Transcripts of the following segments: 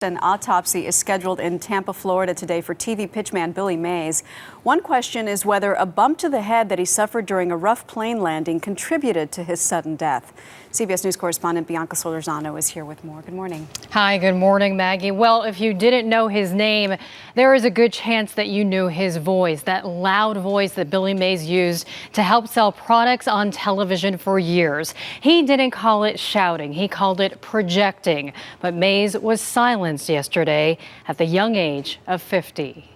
An autopsy is scheduled in Tampa, Florida today for TV pitchman Billy Mays. One question is whether a bump to the head that he suffered during a rough plane landing contributed to his sudden death. CBS News correspondent Bianca Solorzano is here with more. Good morning. Hi, good morning, Maggie. Well, if you didn't know his name, there is a good chance that you knew his voice, that loud voice that Billy Mays used to help sell products on television for years. He didn't call it shouting, he called it projecting. But Mays was silenced yesterday at the young age of 50.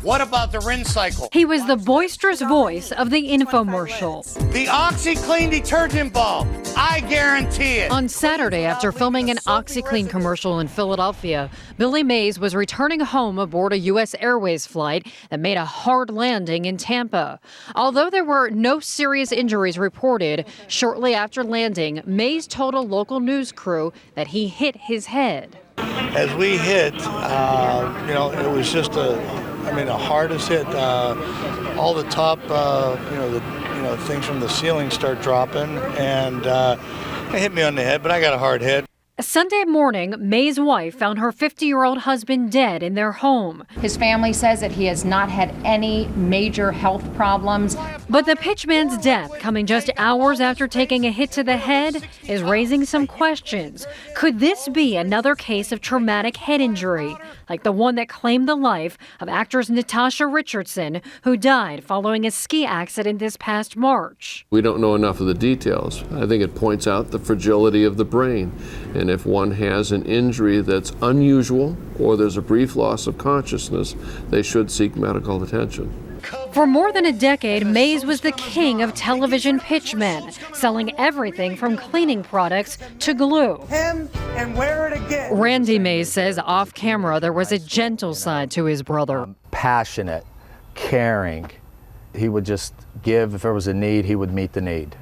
What about the rinse cycle? He was the boisterous voice of the infomercial. The OxyClean detergent ball, I guarantee it. On Saturday, after filming an OxyClean commercial in Philadelphia, Billy Mays was returning home aboard a U.S. Airways flight that made a hard landing in Tampa. Although there were no serious injuries reported, shortly after landing, Mays told a local news crew that he hit his head. As we hit, it was just a hardest hit. All the top, things from the ceiling start dropping, and it hit me on the head, but I got a hard hit. Sunday morning, May's wife found her 50-year-old husband dead in their home. His family says that he has not had any major health problems. But the pitchman's death, coming just hours after taking a hit to the head, is raising some questions. Could this be another case of traumatic head injury, like the one that claimed the life of actress Natasha Richardson, who died following a ski accident this past March? We don't know enough of the details. I think it points out the fragility of the brain. And if one has an injury that's unusual or there's a brief loss of consciousness, they should seek medical attention. For more than a decade, Mays was the king of television pitchmen, selling everything from cleaning products to glue. Him and wear it again. Randy Mays says off camera there was a gentle side to his brother. Passionate, caring. He would just give. If there was a need, he would meet the need.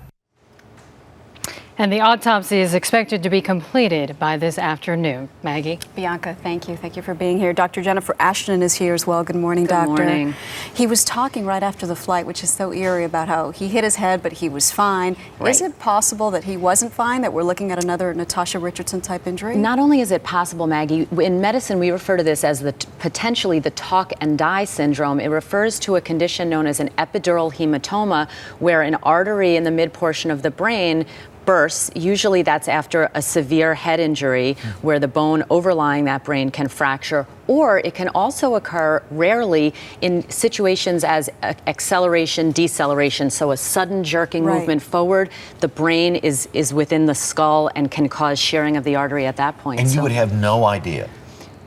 And the autopsy is expected to be completed by this afternoon. Maggie? Bianca, thank you. Thank you for being here. Dr. Jennifer Ashton is here as well. Good morning, Doctor. Good morning. He was talking right after the flight, which is so eerie, about how he hit his head, but he was fine. Right. Is it possible that he wasn't fine, that we're looking at another Natasha Richardson type injury? Not only is it possible, Maggie, in medicine we refer to this as potentially the talk and die syndrome. It refers to a condition known as an epidural hematoma, where an artery in the mid portion of the brain bursts. Usually that's after a severe head injury where the bone overlying that brain can fracture, or it can also occur rarely in situations as acceleration, deceleration, so a sudden jerking movement forward. The brain is within the skull and can cause shearing of the artery at that point. And you would have no idea.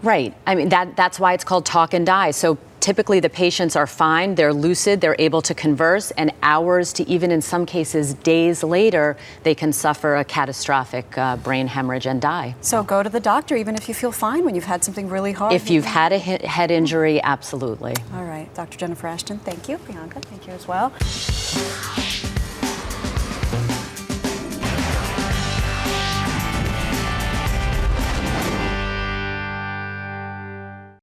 Right. I mean, that's why it's called talk and die. So typically the patients are fine, they're lucid, they're able to converse, and hours to even in some cases days later, they can suffer a catastrophic brain hemorrhage and die. So go to the doctor even if you feel fine when you've had something really hard. If you've had a head injury, absolutely. All right. Dr. Jennifer Ashton, thank you. Bianca, thank you as well.